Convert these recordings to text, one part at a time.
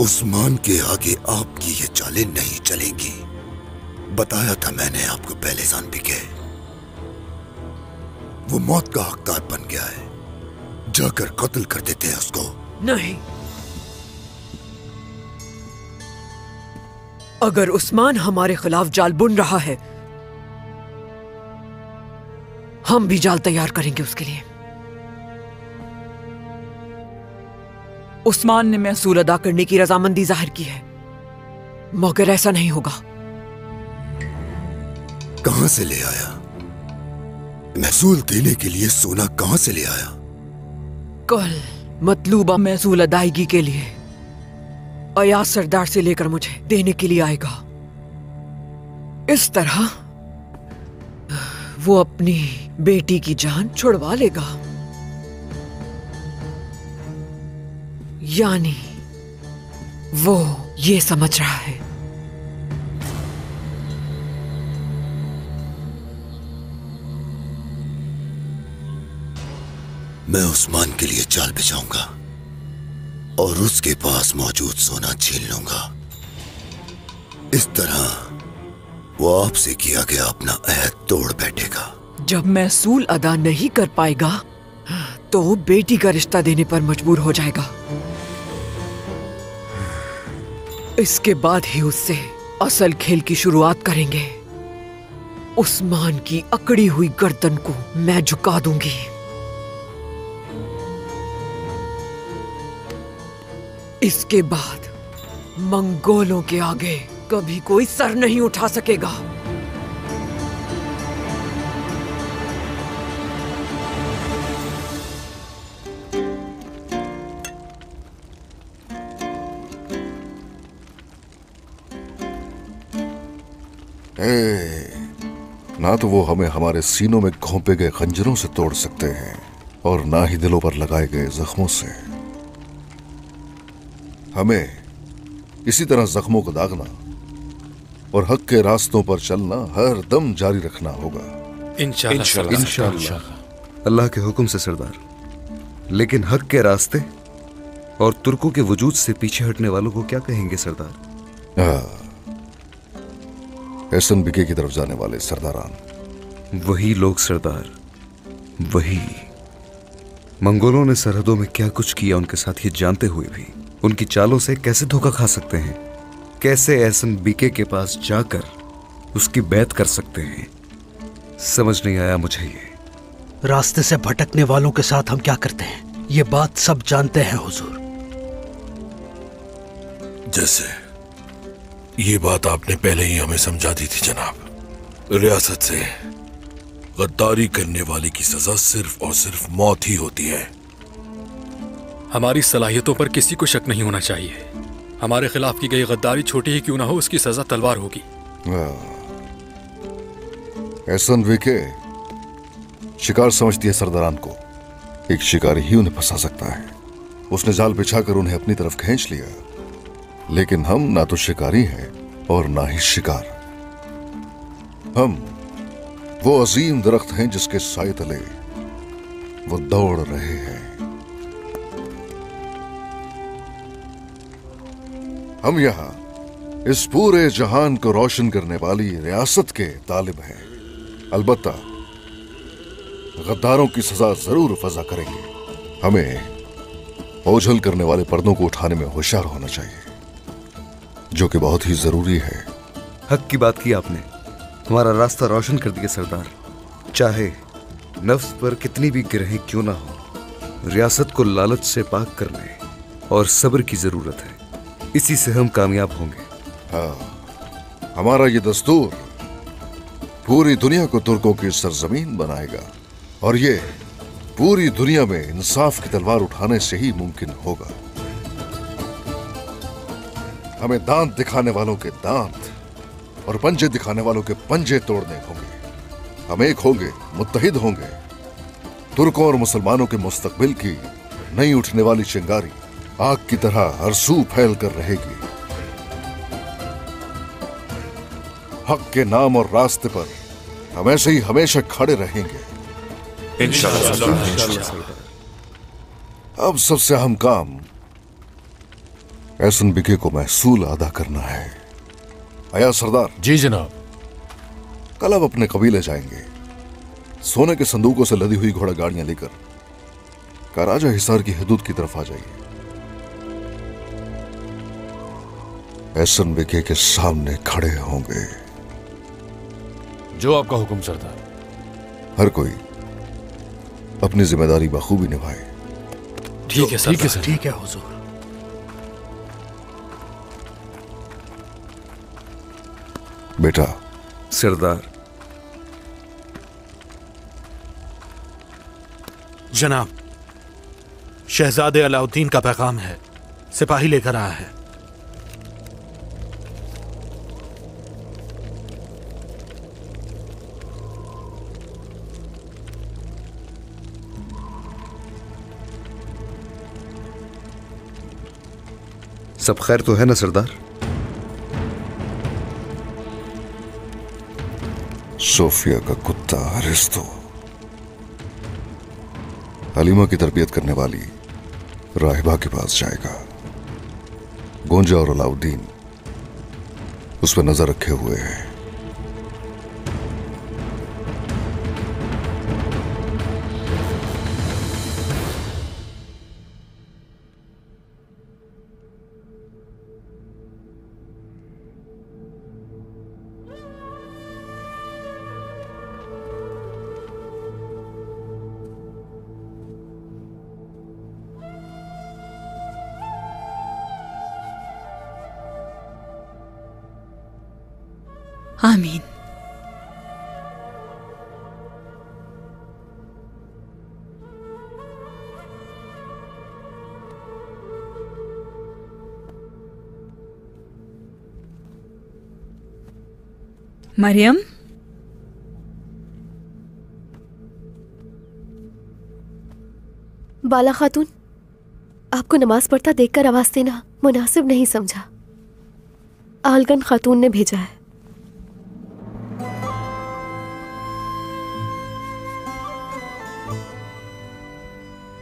उस्मान के आगे आपकी ये चालें नहीं चलेंगी। बताया था मैंने आपको पहले जानबिके। वो मौत का हकदार बन गया है, जाकर कत्ल कर देते हैं उसको। नहीं, अगर उस्मान हमारे खिलाफ जाल बुन रहा है, हम भी जाल तैयार करेंगे उसके लिए। उस्मान ने महसूल अदा करने की रजामंदी जाहिर की है, मगर ऐसा नहीं होगा। कहां से ले आया? महसूल देने के लिए सोना कहां से ले आया? कल मतलूबा महसूल अदायगी के लिए अयाज सरदार से लेकर मुझे देने के लिए आएगा। इस तरह वो अपनी बेटी की जान छुड़वा लेगा। यानी वो ये समझ रहा है मैं उस्मान के लिए चाल बिछाऊंगा और उसके पास मौजूद सोना छीन लूंगा। इस तरह वो आपसे किया गया अपना अहद तोड़ बैठेगा। जब महसूल अदा नहीं कर पाएगा तो बेटी का रिश्ता देने पर मजबूर हो जाएगा। इसके बाद ही उससे असल खेल की शुरुआत करेंगे। उस्मान की अकड़ी हुई गर्दन को मैं झुका दूंगी। इसके बाद मंगोलों के आगे कभी कोई सर नहीं उठा सकेगा। ना तो वो हमें हमारे सीनों में घोंपे गए खंजरों से तोड़ सकते हैं और ना ही दिलों पर लगाए गए जख्मों से। हमें इसी तरह जख्मों को दागना और हक के रास्तों पर चलना हर दम जारी रखना होगा। इंशाअल्लाह। अल्लाह के हुक्म से सरदार। लेकिन हक के रास्ते और तुर्कों के वजूद से पीछे हटने वालों को क्या कहेंगे सरदार? एहसन बिके की तरफ जाने वाले सरदारान। वही लोग सरदार, वही। मंगोलों ने सरहदों में क्या कुछ किया उनके साथ ये जानते हुए भी उनकी चालों से कैसे धोखा खा सकते हैं? कैसे एहसन बिके के पास जाकर उसकी बैत कर सकते हैं? समझ नहीं आया मुझे ये। रास्ते से भटकने वालों के साथ हम क्या करते हैं ये बात सब जानते हैं हुजूर। जैसे ये बात आपने पहले ही हमें समझा दी थी जनाब। रियासत से गद्दारी करने वाले की सजा सिर्फ और सिर्फ मौत ही होती है। हमारी सलाहियतों पर किसी को शक नहीं होना चाहिए। हमारे खिलाफ की गई गद्दारी छोटी ही क्यों ना हो, उसकी सजा तलवार होगी। एहसन बिके शिकार समझती है सरदारान को। एक शिकारी ही उन्हें फंसा सकता है। उसने जाल बिछाकर उन्हें अपनी तरफ खींच लिया। लेकिन हम ना तो शिकारी हैं और ना ही शिकार। हम वो अजीम दरख्त हैं जिसके साए तले वो दौड़ रहे हैं। हम यहां इस पूरे जहान को रोशन करने वाली रियासत के तालिब हैं। अलबत्ता गद्दारों की सजा जरूर वज़ा करेंगे। हमें ओझल करने वाले पर्दों को उठाने में होशियार होना चाहिए, जो कि बहुत ही जरूरी है। हक की बात की आपने। हमारा रास्ता रोशन कर दिया सरदार। चाहे नफ्स पर कितनी भी गिरहें क्यों ना हो, रियासत को लालच से पाक करने और सब्र की जरूरत है। इसी से हम कामयाब होंगे। हाँ, हमारा ये दस्तूर पूरी दुनिया को तुर्कों की सरजमीन बनाएगा और ये पूरी दुनिया में इंसाफ की तलवार उठाने से ही मुमकिन होगा। हमें दांत दिखाने वालों के दांत और पंजे दिखाने वालों के पंजे तोड़ने होंगे। हम एक होंगे, मुत्तहिद होंगे। तुर्कों और मुसलमानों के मुस्तकबिल की नई उठने वाली चिंगारी आग की तरह हरसू फैल कर रहेगी। हक के नाम और रास्ते पर हम ऐसे ही हमेशा खड़े रहेंगे इंशाअल्लाह। अब सबसे अहम काम एहसन बिके को महसूल अदा करना है। आया सरदार। जी जनाब। कल अब अपने कबीले जाएंगे। सोने के संदूकों से लदी हुई घोड़ा गाड़ियां लेकर कराजा हिसार की हदूद की तरफ आ जाइए। एहसन बिके के सामने खड़े होंगे। जो आपका हुक्म सरदार। हर कोई अपनी जिम्मेदारी बखूबी निभाए। ठीक है सर। ठीक है हुजूर। बेटा। सरदार। जनाब, शहजादे अलाउद्दीन का पैगाम है, सिपाही लेकर आया है। सब खैर तो है ना सरदार? सोफिया का कुत्ता अरिस्तो हलीमा की तरबियत करने वाली राहिबा के पास जाएगा। गोंजा और अलाउद्दीन उस पर नजर रखे हुए हैं। आमीन। मरियम, बाला खातून, आपको नमाज पढ़ता देखकर आवाज देना मुनासिब नहीं समझा। आलगन खातून ने भेजा है।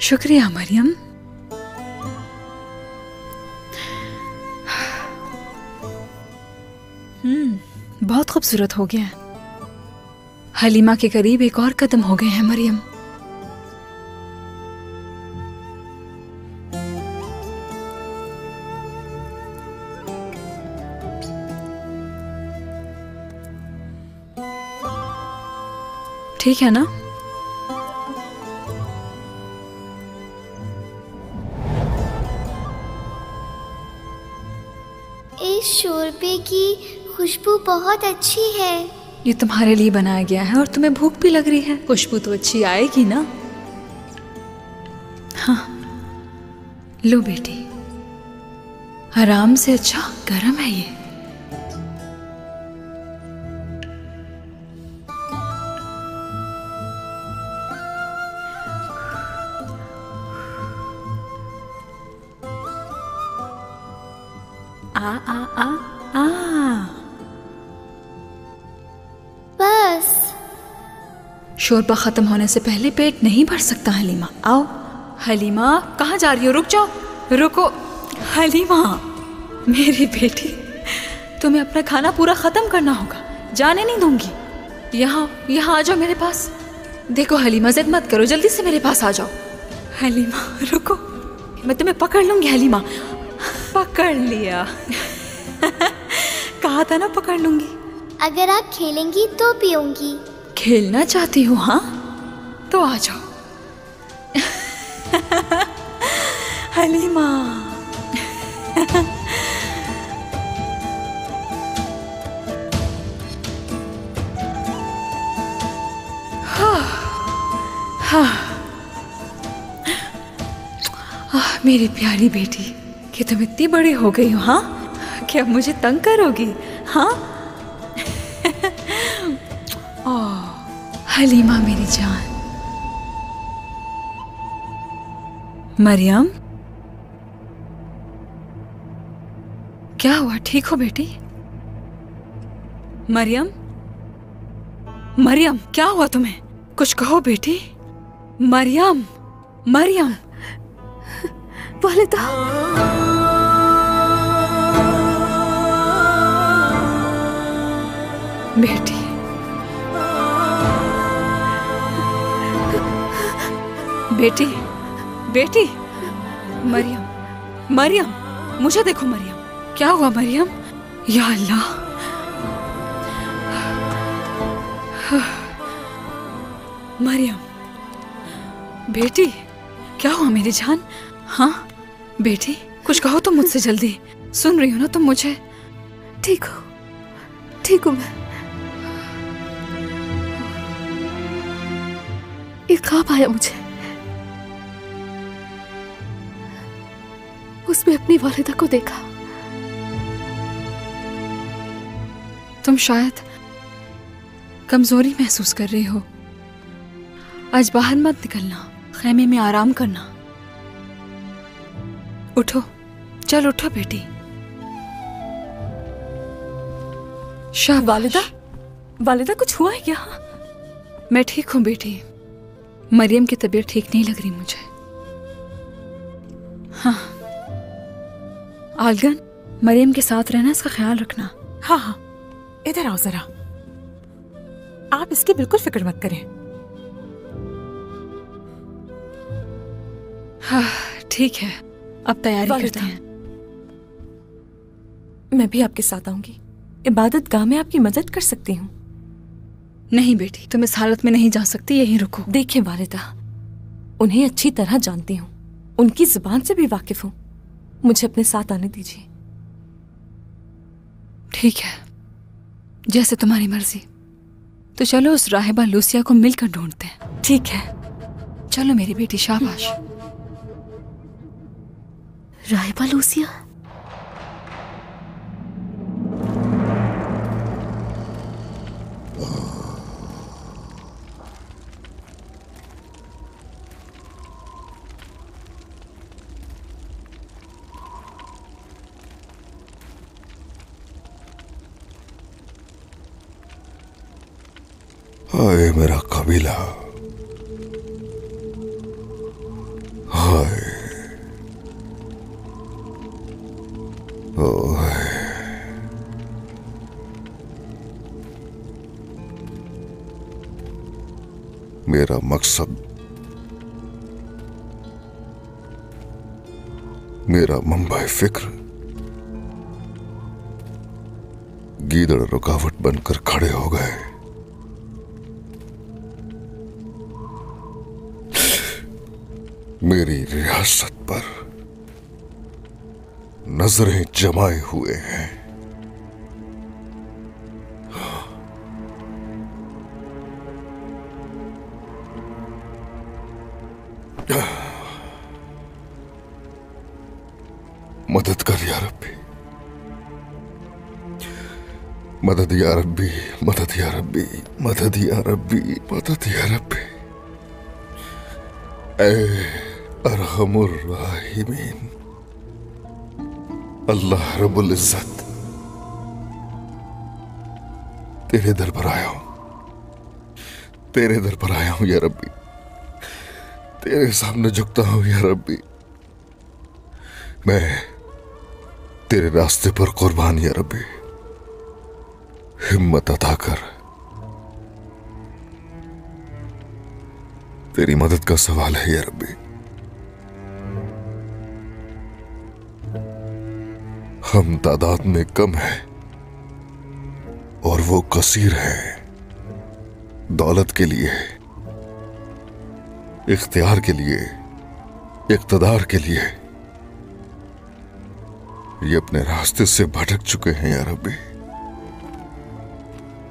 शुक्रिया मरियम। बहुत खूबसूरत हो गया। हलीमा के करीब एक और कदम हो गए हैं मरियम। ठीक है ना? इस शोरबे की खुशबू बहुत अच्छी है। ये तुम्हारे लिए बनाया गया है और तुम्हें भूख भी लग रही है। खुशबू तो अच्छी आएगी ना? हाँ, लो बेटी, आराम से। अच्छा गरम है ये। आ आ आ आ बस। शोरबा खत्म होने से पहले पेट नहीं भर सकता हलीमा। आओ। हलीमा, कहाँ जा रही हो? रुक जाओ। रुको हलीमा, मेरी बेटी, तुम्हें अपना खाना पूरा खत्म करना होगा। जाने नहीं दूंगी। यहाँ यहाँ आ जाओ मेरे पास। देखो हलीमा, जिद मत करो, जल्दी से मेरे पास आ जाओ। हलीमा रुको, मैं तुम्हें पकड़ लूंगी। हलीमा, पकड़ लिया। कहा था ना पकड़ लूंगी। अगर आप खेलेंगी तो पीऊंगी। खेलना चाहती हो? हाँ तो आ जाओ। हलीमा। मेरी प्यारी बेटी, कि तुम इतनी बड़ी हो गई हो। हाँ, कि अब मुझे तंग करोगी? हाँ। हलीमा मेरी जान। मरियम, क्या हुआ? ठीक हो बेटी? मरियम, मरियम, क्या हुआ तुम्हें? कुछ कहो बेटी। मरियम, मरियम। वालिदा, बेटी, बेटी, बेटी, मरियम, मरियम, मुझे देखो मरियम, क्या हुआ मरियम? या अल्लाह, मरियम, बेटी, क्या हुआ मेरी जान? हाँ बेटी, कुछ कहो तो मुझसे जल्दी। सुन रही हो ना तुम मुझे? ठीक हूँ, ठीक हूँ मैं। एक ख्वाब आया मुझे, उसमें अपनी वालिदा को देखा। तुम शायद कमजोरी महसूस कर रही हो। आज बाहर मत निकलना, खेमे में आराम करना। उठो, चल उठो बेटी। शाबाश। वालिदा, वालिदा कुछ हुआ है क्या? मैं ठीक हूँ बेटी, मरियम की तबीयत ठीक नहीं लग रही मुझे। हाँ आलगन, मरियम के साथ रहना, इसका ख्याल रखना। हाँ हाँ, इधर आओ जरा। आप इसकी बिल्कुल फिक्र मत करें। हाँ ठीक है, अब तैयारी करते हैं। मैं भी आपके साथ आऊंगी। इबादत गाह में आपकी मदद कर सकती हूँ। नहीं बेटी, तुम इस हालत में नहीं जा सकती, यहीं रुको। देखिए वालिदा, उन्हें अच्छी तरह जानती हूँ, उनकी जुबान से भी वाकिफ हूँ। मुझे अपने साथ आने दीजिए। ठीक है, जैसे तुम्हारी मर्जी। तो चलो उस राहिबा लूसिया को मिलकर ढूंढते हैं। ठीक है, चलो मेरी बेटी, शाबाश। राहिबा लूसिया? हाय मेरा कबीला, हाय, ओए, मेरा मकसद, मेरा मंबा फिक्र गीदड़ रुकावट बनकर खड़े हो गए। मेरी रियासत पर नजरें जमाए हुए हैं। मदद कर या रब्बी, मदद या रब्बी, मदद या रब्बी, मदद या रब्बी, मदद या रब्बी। ऐ अरहमुर राहिमीन, अल्लाह रब्बुल इज्जत, तेरे दर पर आया हूं, तेरे दर पर आया हूं या रब्बी, तेरे सामने झुकता हूं या रब्बी। मैं तेरे रास्ते पर कुर्बान या रब्बी, हिम्मत अता कर। तेरी मदद का सवाल है या रब्बी। हम तादाद में कम हैं और वो कसीर है। दौलत के लिए, इख्तियार के लिए, इख्तिदार के लिए ये अपने रास्ते से भटक चुके हैं या रब्बी।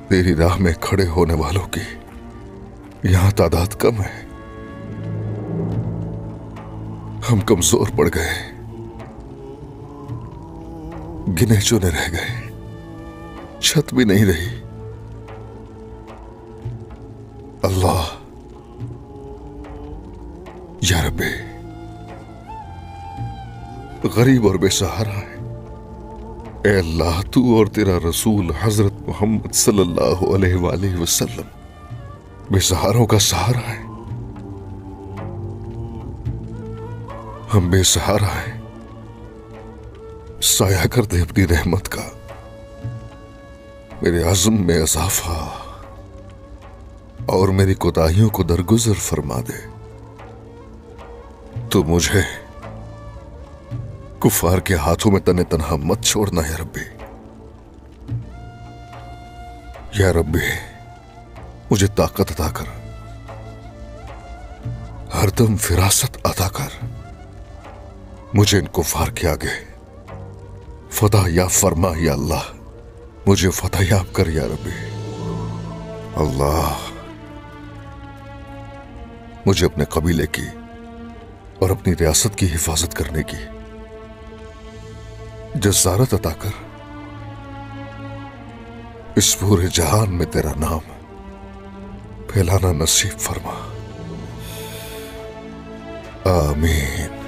तेरी राह में खड़े होने वालों की यहां तादाद कम है। हम कमजोर पड़ गए, गिने चुने रह गए, छत भी नहीं रही। अल्लाह या रब्बी, गरीब और बेसहारा है। ए अल्लाह, तू और तेरा रसूल हजरत मोहम्मद सल्लल्लाहु अलैहि वसल्लम बेसहारों का सहारा है। हम बेसहारा हैं, साया कर दे अपनी रहमत का। मेरे अज़्म में इजाफा और मेरी कोताहियों को दरगुजर फरमा दे। तो मुझे कुफार के हाथों में तने तनहा मत छोड़ना या रब्बी। या रब्बी, मुझे ताकत अता कर, हरदम फिरासत अता कर। मुझे इन कुफार के आगे फतह याब फरमा या अल्लाह। मुझे फतह याब कर या रब्बी। अल्लाह, मुझे अपने कबीले की और अपनी रियासत की हिफाजत करने की जसारत अता कर। इस पूरे जहान में तेरा नाम फैलाना नसीब फरमा। आमीन।